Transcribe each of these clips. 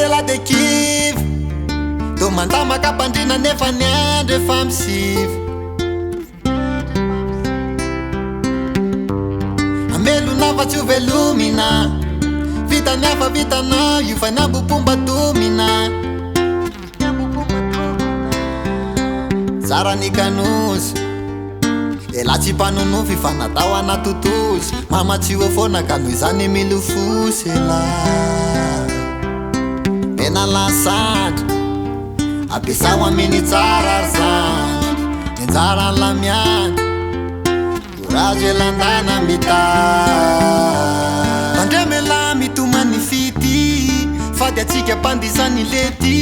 ela de kivy do mandamaka pandrina nefa ny andro efa misivy amelona fa tsy ho velomina vitany hafa vitanao io fa nambopomba domina tsara ny kanosy ela tsy mpanonofy fa natao anatotozy mamatsy eo foana ka noho izany milofosy ela mena lasandra ampiasao aminy tsara ary zany enjara ny lamiandro courage elandana mitady pandremela mitomany fity fady atsika mpandisany lety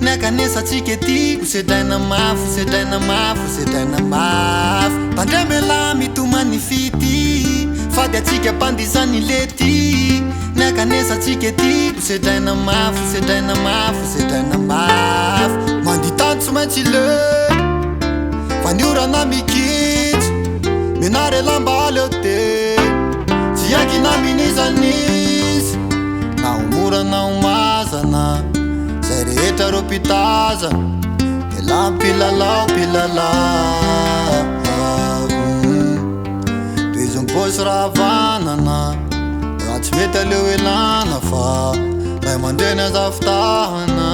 nakanesa atsika ety sedraina mafy sedraina mafy sedraina mafy pandremela mitomany fity fady atsika mpandisany lety nakanesa atsika ety sedraina mafy sedraina mafy sedraina mafy manditanto tsy maintsy le faniorana mikitsy minare lamba aleo te tsy anky naminizanizy na omora na omazana zay rehetra ro pitaza ela mpilalao mpilalao toizom-posy raha vanana raha tsy mety aleo elana fa ray mandreny azafitahana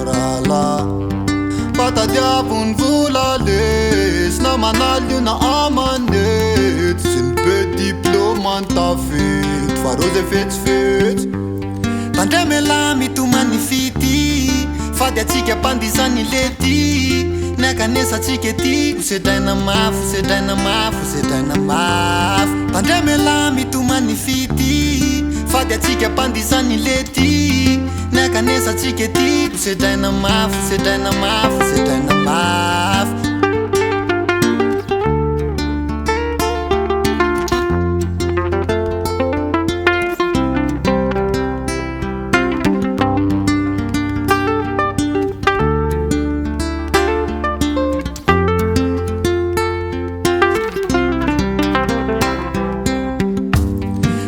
rahala patadiavony vola lesy na manaly io na amanety sy mibe diplôma antafety fa rô zay fetsifetsy pandremela mitomany fity fady atsika mpandisany lety nakanesa atsika ety sedraina mafy sedraina mafy sedraina mafy pandremela mitomany fity fady atsika mpandisany lety nakanesa atsika ety sedraina mafy sedraina mafy sedraina mafy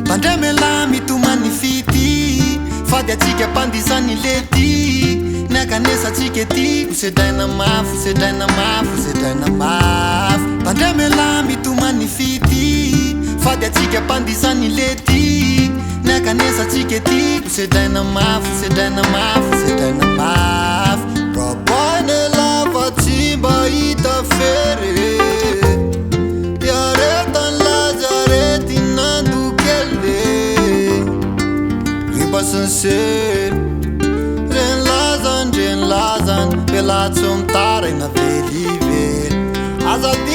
pandremela mitomany fity fady atsika mpandisany lety nakanesa atsika ety sedraina mafy sedraina mafy sedraina mafy pandremela mitomany fity fady atsika mpandisany lety nakanesa atsika ety sedraina mafy sedraina mafy sedraina mafy raboine lava tsy mba hita fery iaretany lazarety nandokele riba sincere ren lazany belatso mitaraina velively azady